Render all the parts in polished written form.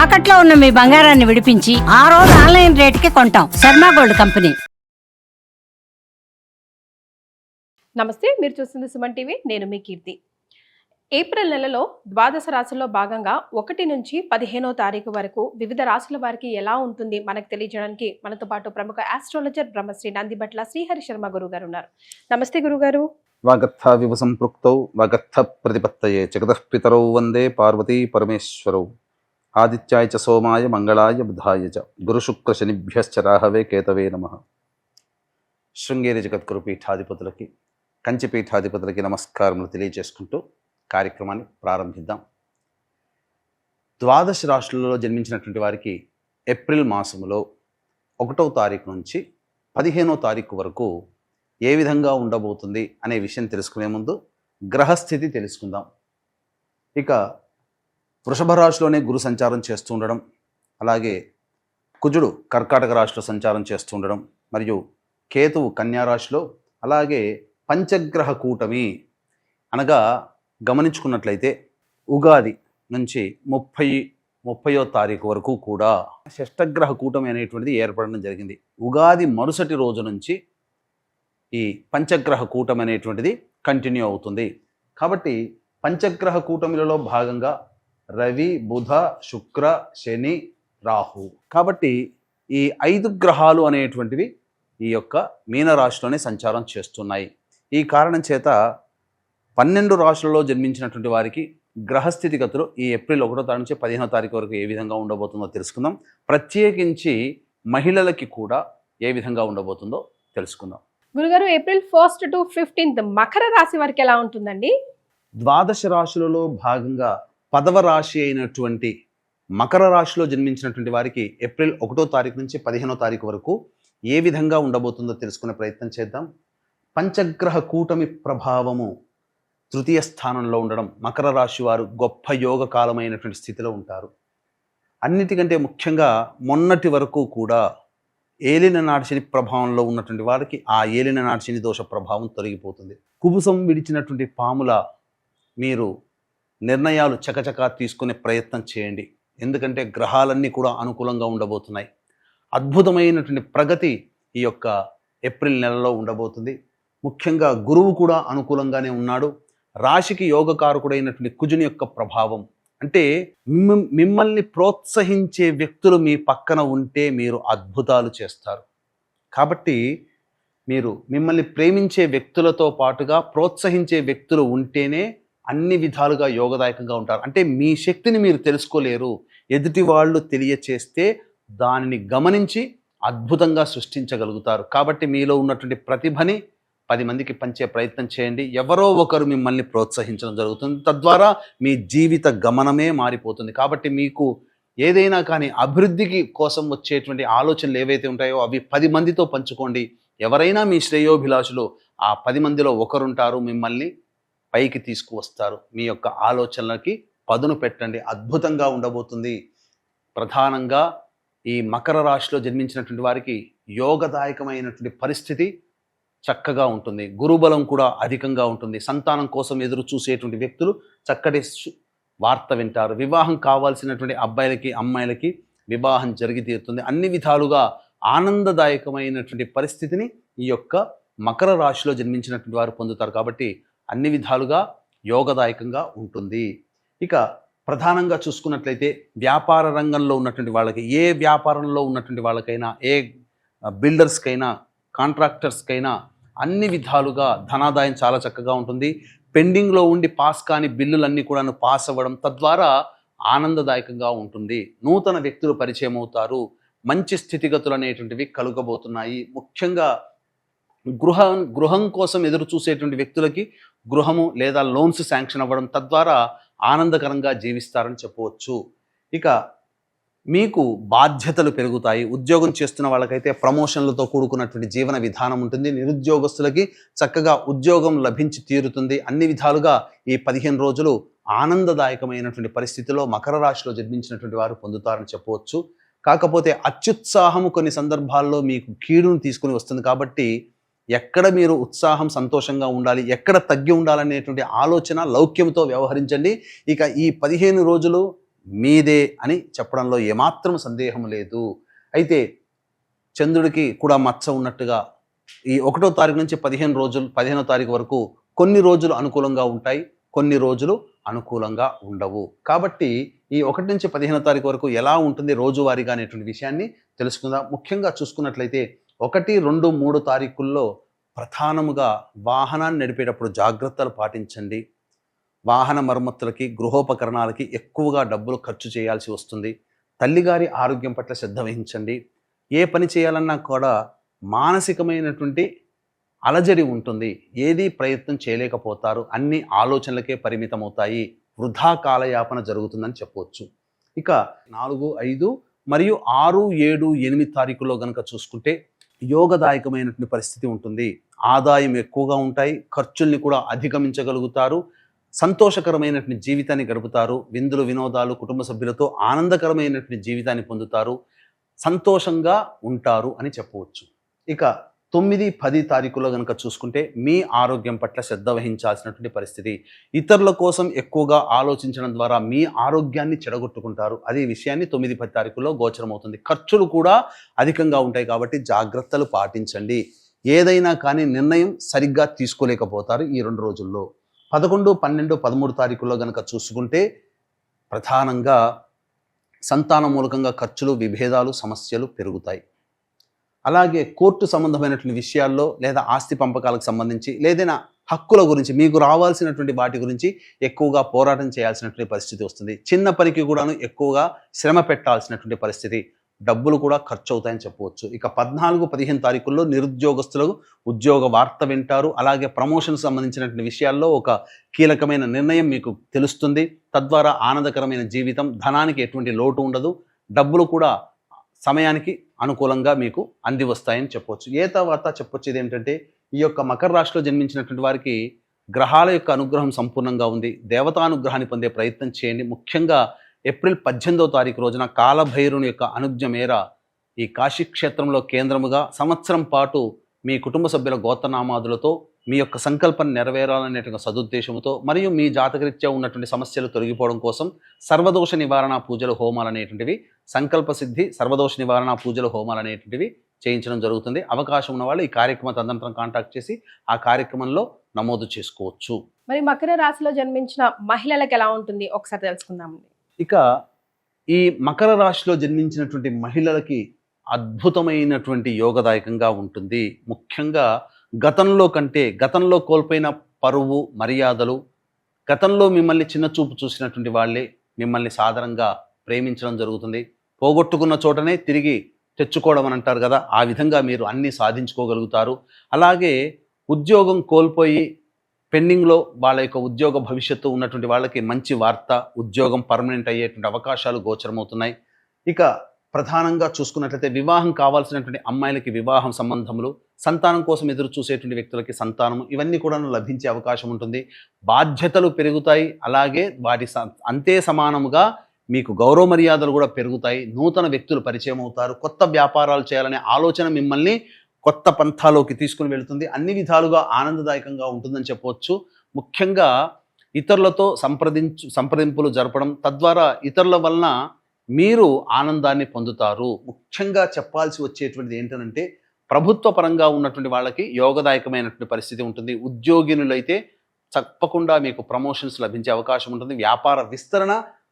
తాకట్లో ఉన్న మీ బంగారాన్ని విడిపించి ఆ రోజు ఆన్లైన్ రేటుకి కొంటాం. Sharma gold company. నమస్తే, మీరు చూస్తుంది సుమన్ టీవీ. నేను మీ కీర్తి. ఏప్రిల్ నెలలో ద్వాదశ రాశుల్లో భాగంగా 1 నుంచి 15వ తారీఖు వరకు వివిధ రాశుల వారికి ఎలా ఉంటుంది మనకు తెలియజేయడానికి మనతో పాటు ప్రముఖ ఆస్ట్రాలజర్ బ్రహ్మశ్రీ నందిబట్ల శ్రీహరి శర్మ గురుగారు ఉన్నారు. నమస్తే గురుగారు. వాగర్థ వివ సంపృక్తౌ వాగర్థ ప్రతిపత్తయే జగతః పితరౌ వందే పార్వతీ పరమేశ్వరౌ ఆదిత్యాయ చ సోమాయ మంగళాయ బుధాయ చ గురుశుక్ర శనిభ్యశ్చ రాహవే కేతవే నమః. శృంగేరి జగద్గురు పీఠాధిపతులకి కంచి పీఠాధిపతులకి నమస్కారములు తెలియజేసుకుంటూ కార్యక్రమాన్ని ప్రారంభిద్దాం. ద్వాదశ రాశులలో జన్మించినటువంటి వారికి ఏప్రిల్ మాసములో 1వ తారీఖు నుంచి 15వ తారీఖు వరకు ఏ విధంగా ఉండబోతుంది అనే విషయం తెలుసుకునే ముందు గ్రహస్థితి తెలుసుకుందాం. ఇక వృషభ రాశిలోనే గురు సంచారం చేస్తూ ఉండడం, అలాగే కుజుడు కర్కాటక రాశిలో సంచారం చేస్తూ ఉండడం, మరియు కేతువు కన్యా రాశిలో, అలాగే పంచగ్రహ కూటమి అనగా గమనించుకున్నట్లయితే ఉగాది నుంచి 30వ తారీఖు వరకు కూడా షష్టగ్రహ కూటమి అనేటువంటిది ఏర్పడడం జరిగింది. ఉగాది మరుసటి రోజు నుంచి ఈ పంచగ్రహ కూటమి అనేటువంటిది కంటిన్యూ అవుతుంది. కాబట్టి పంచగ్రహ కూటమిలలో భాగంగా రవి, బుధ, శుక్ర, శని, రాహు. కాబట్టి ఈ 5 గ్రహాలు అనేటువంటివి ఈ యొక్క మీనరాశిలోనే సంచారం చేస్తున్నాయి. ఈ కారణం చేత 12 రాశులలో జన్మించినటువంటి వారికి గ్రహస్థితిగతులు ఈ ఏప్రిల్ 1వ తారీఖు నుంచి 15వ తారీఖు వరకు ఏ విధంగా ఉండబోతుందో తెలుసుకుందాం. ప్రత్యేకించి మహిళలకి కూడా ఏ విధంగా ఉండబోతుందో తెలుసుకుందాం. గురుగారు, ఏప్రిల్ 1 to 15 మకర రాశి వారికి ఎలా ఉంటుందండి? ద్వాదశ రాశులలో భాగంగా 10వ రాశి అయినటువంటి మకర రాశిలో జన్మించినటువంటి వారికి ఏప్రిల్ 1వ తారీఖు నుంచి 15వ తారీఖు వరకు ఏ విధంగా ఉండబోతుందో తెలుసుకునే ప్రయత్నం చేద్దాం. పంచగ్రహ కూటమి ప్రభావము తృతీయ స్థానంలో ఉండడం, మకర రాశి వారు గొప్ప యోగ కాలమైనటువంటి స్థితిలో ఉంటారు. అన్నిటికంటే ముఖ్యంగా మొన్నటి వరకు కూడా ఏలిన నాటి శని ప్రభావంలో ఉన్నటువంటి వారికి ఆ ఏలిన నాటి శని దోష ప్రభావం తొలగిపోతుంది. కుబుసం విడిచినటువంటి పాముల మీరు నిర్ణయాలు చకచకా తీసుకునే ప్రయత్నం చేయండి. ఎందుకంటే గ్రహాలన్నీ కూడా అనుకూలంగా ఉండబోతున్నాయి. అద్భుతమైనటువంటి ప్రగతి ఈ యొక్క ఏప్రిల్ నెలలో ఉండబోతుంది. ముఖ్యంగా గురువు కూడా అనుకూలంగానే ఉన్నాడు. రాశికి యోగకారకుడైనటువంటి కుజుని యొక్క ప్రభావం అంటే మిమ్మల్ని ప్రోత్సహించే వ్యక్తులు మీ పక్కన ఉంటే మీరు అద్భుతాలు చేస్తారు. కాబట్టి మీరు మిమ్మల్ని ప్రేమించే వ్యక్తులతో పాటుగా ప్రోత్సహించే వ్యక్తులు ఉంటేనే అన్ని విధాలుగా యోగదాయకంగా ఉంటారు. అంటే మీ శక్తిని మీరు తెలుసుకోలేరు, ఎదుటి వాళ్ళు తెలియచేస్తే దానిని గమనించి అద్భుతంగా సృష్టించగలుగుతారు. కాబట్టి మీలో ఉన్నటువంటి ప్రతిభని 10 మందికి పంచే ప్రయత్నం చేయండి. ఎవరో ఒకరు మిమ్మల్ని ప్రోత్సహించడం జరుగుతుంది. తద్వారా మీ జీవిత గమనమే మారిపోతుంది. కాబట్టి మీకు ఏదైనా కానీ అభివృద్ధికి కోసం వచ్చేటువంటి ఆలోచనలు ఏవైతే ఉంటాయో అవి 10 మందితో పంచుకోండి. ఎవరైనా మీ శ్రేయోభిలాషులు ఆ 10 మందిలో ఒకరుంటారు, మిమ్మల్ని పైకి తీసుకువస్తారు. మీ యొక్క ఆలోచనలకి పదును పెట్టండి. అద్భుతంగా ఉండబోతుంది. ప్రధానంగా ఈ మకర రాశిలో జన్మించినటువంటి వారికి యోగదాయకమైనటువంటి పరిస్థితి చక్కగా ఉంటుంది. గురుబలం కూడా అధికంగా ఉంటుంది. సంతానం కోసం ఎదురు చూసేటువంటి వ్యక్తులు చక్కటి వార్త వింటారు. వివాహం కావాల్సినటువంటి అబ్బాయిలకి అమ్మాయిలకి వివాహం జరిగి తీరుతుంది. అన్ని విధాలుగా ఆనందదాయకమైనటువంటి పరిస్థితిని ఈ యొక్క మకర రాశిలో జన్మించినటువంటి వారు పొందుతారు. కాబట్టి అన్ని విధాలుగా యోగదాయకంగా ఉంటుంది. ఇక ప్రధానంగా చూసుకున్నట్లయితే వ్యాపార రంగంలో ఉన్నటువంటి వాళ్ళకి, ఏ వ్యాపారంలో ఉన్నటువంటి వాళ్ళకైనా, ఏ బిల్డర్స్కైనా, కాంట్రాక్టర్స్కైనా అన్ని విధాలుగా ధనాదాయం చాలా చక్కగా ఉంటుంది. పెండింగ్లో ఉండి పాస్ కాని బిల్లులన్నీ కూడా పాస్ అవ్వడం, తద్వారా ఆనందదాయకంగా ఉంటుంది. నూతన వ్యక్తులు పరిచయం అవుతారు. మంచి స్థితిగతులు అనేటువంటివి కలుగబోతున్నాయి. ముఖ్యంగా గృహం కోసం ఎదురు చూసేటువంటి వ్యక్తులకి గృహము లేదా లోన్స్ శాంక్షన్ అవ్వడం, తద్వారా ఆనందకరంగా జీవిస్తారని చెప్పవచ్చు. ఇక మీకు బాధ్యతలు పెరుగుతాయి. ఉద్యోగం చేస్తున్న వాళ్ళకైతే ప్రమోషన్లతో కూడుకున్నటువంటి జీవన విధానం ఉంటుంది. నిరుద్యోగస్తులకి చక్కగా ఉద్యోగం లభించి తీరుతుంది. అన్ని విధాలుగా ఈ 15 రోజులు ఆనందదాయకమైనటువంటి పరిస్థితిలో మకర రాశిలో జన్మించినటువంటి వారు పొందుతారని చెప్పవచ్చు. కాకపోతే అత్యుత్సాహము కొన్ని సందర్భాల్లో మీకు కీడును తీసుకుని వస్తుంది. కాబట్టి ఎక్కడ మీరు ఉత్సాహం సంతోషంగా ఉండాలి, ఎక్కడ తగ్గి ఉండాలనేటువంటి ఆలోచన లౌక్యంతో వ్యవహరించండి. ఇక ఈ 15 రోజులు మీదే అని చెప్పడంలో ఏమాత్రం సందేహం లేదు. అయితే చంద్రుడికి కూడా మచ్చ ఉన్నట్టుగా ఈ 1వ తారీఖు నుంచి 15వ తారీఖు వరకు కొన్ని రోజులు అనుకూలంగా ఉంటాయి, కొన్ని రోజులు అనుకూలంగా ఉండవు. కాబట్టి ఈ 1 నుంచి 15వ తారీఖు వరకు ఎలా ఉంటుంది రోజువారీగా అనేటువంటి విషయాన్ని తెలుసుకుందాం. ముఖ్యంగా చూసుకున్నట్లయితే 1, 2, 3 తారీఖుల్లో ప్రధానముగా వాహనాన్ని నడిపేటప్పుడు జాగ్రత్తలు పాటించండి. వాహన మరమ్మతులకి, గృహోపకరణాలకి ఎక్కువగా డబ్బులు ఖర్చు చేయాల్సి వస్తుంది. తల్లిగారి ఆరోగ్యం పట్ల శ్రద్ధ వహించండి. ఏ పని చేయాలన్నా కూడా మానసికమైనటువంటి అలజడి ఉంటుంది. ఏది ప్రయత్నం చేయలేకపోతారు. అన్ని ఆలోచనలకే పరిమితమవుతాయి. వృధా కాలయాపన జరుగుతుందని చెప్పవచ్చు. ఇక 4, 5 మరియు 6, 7, 8 తారీఖుల్లో గనక చూసుకుంటే యోగదాయకమైనటువంటి పరిస్థితి ఉంటుంది. ఆదాయం ఎక్కువగా ఉంటాయి, ఖర్చుల్ని కూడా అధిగమించగలుగుతారు, సంతోషకరమైనటువంటి జీవితాన్ని గడుపుతారు. విందులు వినోదాలు కుటుంబ సభ్యులతో ఆనందకరమైనటువంటి జీవితాన్ని పొందుతారు, సంతోషంగా ఉంటారు అని చెప్పవచ్చు. ఇక 9, 10 తారీఖుల్లో కనుక చూసుకుంటే మీ ఆరోగ్యం పట్ల శ్రద్ధ వహించాల్సినటువంటి పరిస్థితి. ఇతరుల కోసం ఎక్కువగా ఆలోచించడం ద్వారా మీ ఆరోగ్యాన్ని చెడగొట్టుకుంటారు. అదే విషయాన్ని 9, 10 తారీఖుల్లో గోచరమవుతుంది. ఖర్చులు కూడా అధికంగా ఉంటాయి కాబట్టి జాగ్రత్తలు పాటించండి. ఏదైనా కానీ నిర్ణయం సరిగ్గా తీసుకోలేకపోతారు ఈ 2 రోజుల్లో. 11, 12, 13 తారీఖుల్లో కనుక చూసుకుంటే ప్రధానంగా సంతాన మూలకంగా ఖర్చులు, విభేదాలు, సమస్యలు పెరుగుతాయి. అలాగే కోర్టు సంబంధమైనటువంటి విషయాల్లో లేదా ఆస్తి పంపకాలకు సంబంధించి లేదైనా హక్కుల గురించి మీకు రావాల్సినటువంటి వాటి గురించి ఎక్కువగా పోరాటం చేయాల్సినటువంటి పరిస్థితి వస్తుంది. చిన్న పనికి కూడాను ఎక్కువగా శ్రమ పెట్టాల్సినటువంటి పరిస్థితి, డబ్బులు కూడా ఖర్చు అవుతాయని చెప్పవచ్చు. ఇక 14, 15 తారీఖుల్లో నిరుద్యోగస్తులకు ఉద్యోగ వార్త వింటారు. అలాగే ప్రమోషన్ సంబంధించినటువంటి విషయాల్లో ఒక కీలకమైన నిర్ణయం మీకు తెలుస్తుంది. తద్వారా ఆనందకరమైన జీవితం, ధనానికి ఎటువంటి లోటు ఉండదు, డబ్బులు కూడా సమయానికి అనుకూలంగా మీకు అంది వస్తాయని చెప్పవచ్చు. తర్వాత చెప్పొచ్చేది ఏంటంటే ఈ యొక్క మకర రాశిలో జన్మించినటువంటి వారికి గ్రహాల యొక్క అనుగ్రహం సంపూర్ణంగా ఉంది. దేవతానుగ్రహాన్ని పొందే ప్రయత్నం చేయండి. ముఖ్యంగా ఏప్రిల్ 18వ తారీఖు రోజున కాలభైరుని యొక్క అనుజ్ఞ మేర ఈ కాశీ క్షేత్రంలో కేంద్రముగా సంవత్సరం పాటు మీ కుటుంబ సభ్యుల గోత్రనామాదులతో మీ యొక్క సంకల్పం నెరవేరాలనేటువంటి సదుద్దేశంతో మరియు మీ జాతకరీత్యా ఉన్నటువంటి సమస్యలు తొలగిపోవడం కోసం సర్వదోష నివారణ పూజలు, హోమాలు అనేటువంటివి, సంకల్ప సిద్ధి సర్వదోష నివారణ పూజలు, హోమాలు అనేటువంటివి చేయించడం జరుగుతుంది. అవకాశం ఉన్న వాళ్ళు ఈ కార్యక్రమ తదనంతరం కాంటాక్ట్ చేసి ఆ కార్యక్రమంలో నమోదు చేసుకోవచ్చు. మరి మకర రాశిలో జన్మించిన మహిళలకు ఎలా ఉంటుంది ఒకసారి తెలుసుకుందామండి. ఇక ఈ మకర రాశిలో జన్మించినటువంటి మహిళలకి అద్భుతమైనటువంటి యోగదాయకంగా ఉంటుంది. ముఖ్యంగా గతంలో కోల్పోయిన పరువు, మర్యాదలు, గతంలో మిమ్మల్ని చిన్న చూపు చూసినటువంటి వాళ్ళే మిమ్మల్ని సాధారణంగా ప్రేమించడం జరుగుతుంది. పోగొట్టుకున్న చోటనే తిరిగి తెచ్చుకోవడం అని అంటారు కదా, ఆ విధంగా మీరు అన్నీ సాధించుకోగలుగుతారు. అలాగే ఉద్యోగం కోల్పోయి పెండింగ్లో వాళ్ళ యొక్క ఉద్యోగ భవిష్యత్తు ఉన్నటువంటి వాళ్ళకి మంచి వార్త, ఉద్యోగం పర్మనెంట్ అయ్యేటువంటి అవకాశాలు గోచరమవుతున్నాయి. ఇక ప్రధానంగా చూసుకున్నట్లయితే వివాహం కావాల్సినటువంటి అమ్మాయిలకి వివాహం సంబంధములు, సంతానం కోసం ఎదురు చూసేటువంటి వ్యక్తులకి సంతానము, ఇవన్నీ కూడా లభించే అవకాశం ఉంటుంది. బాధ్యతలు పెరుగుతాయి. అలాగే వాటి అంతే సమానముగా మీకు గౌరవ మర్యాదలు కూడా పెరుగుతాయి. నూతన వ్యక్తులు పరిచయం అవుతారు. కొత్త వ్యాపారాలు చేయాలనే ఆలోచన మిమ్మల్ని కొత్త పంథాలోకి తీసుకుని వెళుతుంది. అన్ని విధాలుగా ఆనందదాయకంగా ఉంటుందని చెప్పవచ్చు. ముఖ్యంగా ఇతరులతో సంప్రదింపులు జరపడం, తద్వారా ఇతరుల వలన మీరు ఆనందాన్ని పొందుతారు. ముఖ్యంగా చెప్పాల్సి వచ్చేటువంటిది ఏంటంటే ప్రభుత్వ పరంగా ఉన్నటువంటి వాళ్ళకి యోగదాయకమైనటువంటి పరిస్థితి ఉంటుంది. ఉద్యోగినులైతే తప్పకుండా మీకు ప్రమోషన్స్ లభించే అవకాశం ఉంటుంది. వ్యాపార విస్తరణ,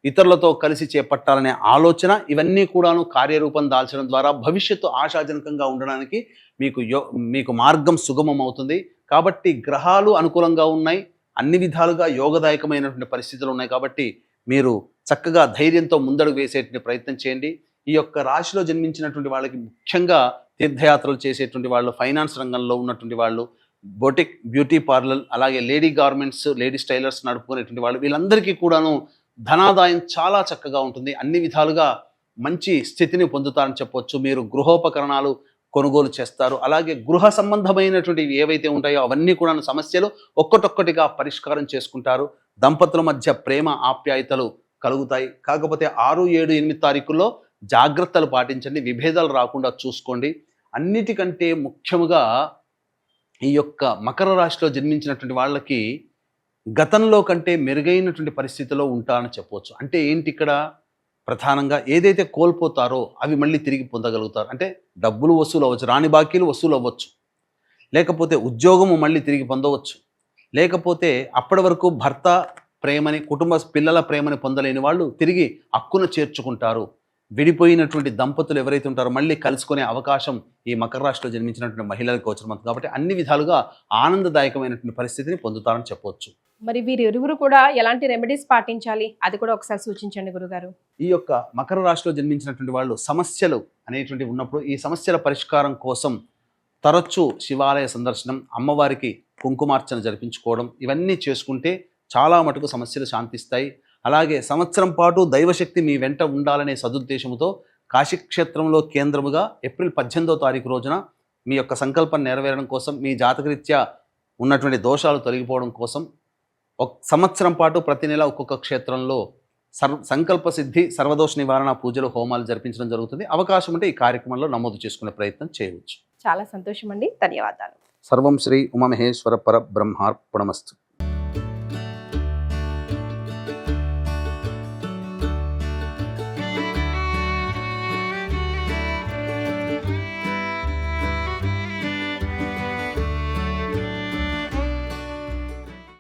ఇతరులతో కలిసి చేపట్టాలనే ఆలోచన, ఇవన్నీ కూడాను కార్యరూపం దాల్చడం ద్వారా భవిష్యత్తు ఆశాజనకంగా ఉండడానికి మీకు మార్గం సుగమం అవుతుంది. కాబట్టి గ్రహాలు అనుకూలంగా ఉన్నాయి, అన్ని విధాలుగా యోగదాయకమైనటువంటి పరిస్థితులు ఉన్నాయి. కాబట్టి మీరు చక్కగా ధైర్యంతో ముందడుగు వేసేటువంటి ప్రయత్నం చేయండి. ఈ యొక్క రాశిలో జన్మించినటువంటి వాళ్ళకి ముఖ్యంగా తీర్థయాత్రలు చేసేటువంటి వాళ్ళు, ఫైనాన్స్ రంగంలో ఉన్నటువంటి వాళ్ళు, బొటిక్, బ్యూటీ పార్లర్, అలాగే లేడీ గార్మెంట్స్, లేడీ స్టైలర్స్ నడుపుకునేటువంటి వాళ్ళు, వీళ్ళందరికీ కూడాను ధనాదాయం చాలా చక్కగా ఉంటుంది. అన్ని విధాలుగా మంచి స్థితిని పొందుతారని చెప్పవచ్చు. మీరు గృహోపకరణాలు కొనుగోలు చేస్తారు. అలాగే గృహ సంబంధమైనటువంటివి ఏవైతే ఉంటాయో అవన్నీ కూడా సమస్యలు ఒక్కటొక్కటిగా పరిష్కారం చేసుకుంటారు. దంపతుల మధ్య ప్రేమ, ఆప్యాయతలు కలుగుతాయి. కాకపోతే 6, 7, 8 తారీఖుల్లో జాగ్రత్తలు పాటించండి, విభేదాలు రాకుండా చూసుకోండి. అన్నిటికంటే ముఖ్యముగా ఈ యొక్క మకర రాశిలో జన్మించినటువంటి వాళ్ళకి గతంలో కంటే మెరుగైనటువంటి పరిస్థితిలో ఉంటారని చెప్పవచ్చు. అంటే ఏంటి ఇక్కడ ప్రధానంగా ఏదైతే కోల్పోతారో అవి మళ్ళీ తిరిగి పొందగలుగుతారు. అంటే డబ్బులు వసూలు అవ్వచ్చు, రాని బాకీలు వసూలు అవ్వచ్చు, లేకపోతే ఉద్యోగము మళ్ళీ తిరిగి పొందవచ్చు, లేకపోతే అప్పటి వరకు భర్త ప్రేమని, కుటుంబ పిల్లల ప్రేమని పొందలేని వాళ్ళు తిరిగి హక్కును చేర్చుకుంటారు. విడిపోయినటువంటి దంపతులు ఎవరైతే ఉంటారో మళ్ళీ కలుసుకునే అవకాశం ఈ మకర రాశిలో జన్మించినటువంటి మహిళలకు గోచరమవుతుంది. కాబట్టి అన్ని విధాలుగా ఆనందదాయకమైనటువంటి పరిస్థితిని పొందుతారని చెప్పవచ్చు. మరి వీరిరువురు కూడా ఎలాంటి రెమెడీస్ పాటించాలి అది కూడా ఒకసారి సూచించండి గురుగారు. ఈ యొక్క మకర రాశిలో జన్మించినటువంటి వాళ్ళు సమస్యలు అనేటువంటివి ఉన్నప్పుడు ఈ సమస్యల పరిష్కారం కోసం తరచూ శివాలయ సందర్శనం, అమ్మవారికి కుంకుమార్చన జరిపించుకోవడం, ఇవన్నీ చేసుకుంటే చాలా మటుకు సమస్యలు శాంతిస్తాయి. అలాగే సంవత్సరం పాటు దైవశక్తి మీ వెంట ఉండాలనే సదుద్దేశంతో కాశీక్షేత్రంలో కేంద్రముగా ఏప్రిల్ 18వ తారీఖు రోజున మీ యొక్క సంకల్పం నెరవేరడం కోసం, మీ జాతకరీత్యా ఉన్నటువంటి దోషాలు తొలగిపోవడం కోసం ఒక సంవత్సరం పాటు ప్రతి నెల ఒక్కొక్క క్షేత్రంలో సంకల్ప సిద్ధి, సర్వదోష నివారణ పూజలు, హోమాలు జరిపించడం జరుగుతుంది. అవకాశం ఉంటే ఈ కార్యక్రమంలో నమోదు చేసుకునే ప్రయత్నం చేయవచ్చు. చాలా సంతోషం అండి, ధన్యవాదాలు. సర్వం శ్రీ ఉమామహేశ్వర పరబ్రహ్మార్పణమస్తు.